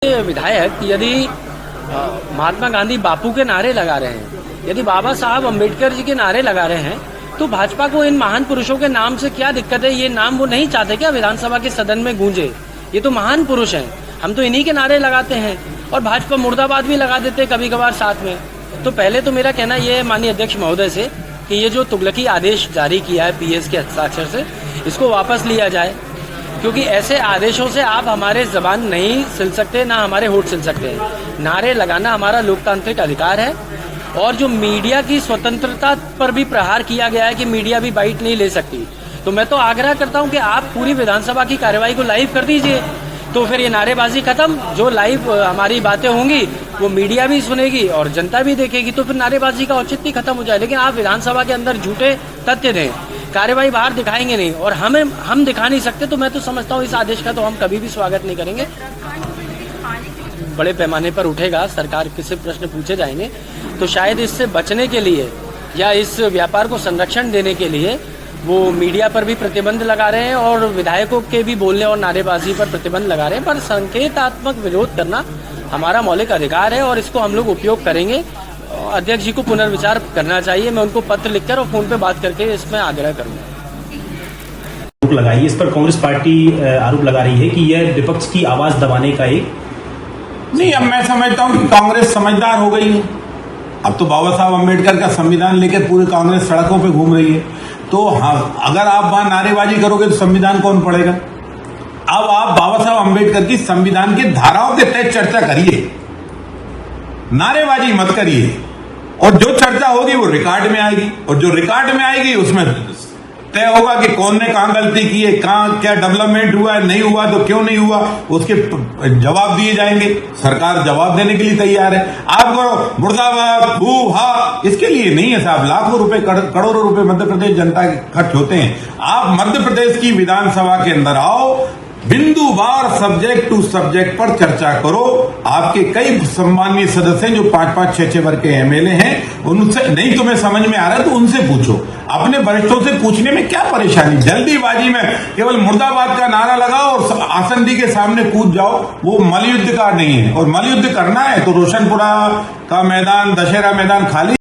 विधायक यदि महात्मा गांधी बापू के नारे लगा रहे हैं, यदि बाबा साहब अम्बेडकर जी के नारे लगा रहे हैं, तो भाजपा को इन महान पुरुषों के नाम से क्या दिक्कत है? ये नाम वो नहीं चाहते क्या विधानसभा के सदन में गूंजे? ये तो महान पुरुष हैं, हम तो इन्हीं के नारे लगाते हैं और भाजपा मुर्दाबाद भी लगा देते कभी कभार साथ में। तो पहले तो मेरा कहना यह है माननीय अध्यक्ष महोदय से कि ये जो तुगलकी आदेश जारी किया है पीएस के हस्ताक्षर से, इसको वापस लिया जाए, क्योंकि ऐसे आदेशों से आप हमारे जबान नहीं सिल सकते, ना हमारे होठ सिल सकते हैं। नारे लगाना हमारा लोकतांत्रिक अधिकार है और जो मीडिया की स्वतंत्रता पर भी प्रहार किया गया है कि मीडिया भी बाइट नहीं ले सकती, तो मैं तो आग्रह करता हूं कि आप पूरी विधानसभा की कार्यवाही को लाइव कर दीजिए, तो फिर ये नारेबाजी खत्म। जो लाइव हमारी बातें होंगी वो मीडिया भी सुनेगी और जनता भी देखेगी, तो फिर नारेबाजी का औचित्य खत्म हो जाए। लेकिन आप विधानसभा के अंदर झूठे तथ्य दें, कार्यवाही बाहर दिखाएंगे नहीं और हम दिखा नहीं सकते, तो मैं तो समझता हूँ इस आदेश का तो हम कभी भी स्वागत नहीं करेंगे। बड़े पैमाने पर उठेगा, सरकार से प्रश्न पूछे जाएंगे, तो शायद इससे बचने के लिए या इस व्यापार को संरक्षण देने के लिए वो मीडिया पर भी प्रतिबंध लगा रहे हैं और विधायकों के भी बोलने और नारेबाजी पर प्रतिबंध लगा रहे हैं। पर संकेतात्मक विरोध करना हमारा मौलिक अधिकार है और इसको हम लोग उपयोग करेंगे। अध्यक्ष जी को पुनर्विचार करना चाहिए, मैं उनको पत्र लिखकर और फोन पे बात करके इसमें आग्रह करूंगा। आरोप लगाई, इस पर कांग्रेस पार्टी आरोप लगा रही है कि यह विपक्ष की आवाज दबाने का एक नहीं। अब मैं समझता हूं कि कांग्रेस समझदार हो गई है। अब तो बाबा साहब अम्बेडकर का संविधान लेकर पूरी कांग्रेस सड़कों पे घूम रही है। तो हाँ, अगर आप वहां नारेबाजी करोगे तो संविधान कौन पढ़ेगा? अब आप बाबा साहब अम्बेडकर की संविधान की धाराओं के तहत चर्चा करिए, नारेबाजी मत करिए। और जो चर्चा होगी वो रिकॉर्ड में आएगी और जो रिकॉर्ड में आएगी उसमें तय होगा कि कौन ने कहां गलती की है, कहां क्या डेवलपमेंट हुआ है, नहीं हुआ तो क्यों नहीं हुआ, उसके जवाब दिए जाएंगे। सरकार जवाब देने के लिए तैयार है। आप करो मुर्दाबाद हू हा, इसके लिए नहीं है साहब। लाखों रुपए करोड़ों रुपए मध्य प्रदेश जनता के खर्च होते हैं। आप मध्य प्रदेश की विधानसभा के अंदर आओ, बिंदुवार सब्जेक्ट टू सब्जेक्ट पर चर्चा करो। आपके कई सम्मानीय सदस्य हैं जो 5-5, 6-6 वर्ग के एमएलए हैं, उनसे नहीं तुम्हें समझ में आ रहा तो उनसे पूछो। अपने वरिष्ठों से पूछने में क्या परेशानी? जल्दीबाजी में केवल मुर्दाबाद का नारा लगाओ और आसंदी के सामने कूद जाओ, वो मलयुद्ध का नहीं है। और मलयुद्ध करना है तो रोशनपुरा का मैदान, दशहरा मैदान खाली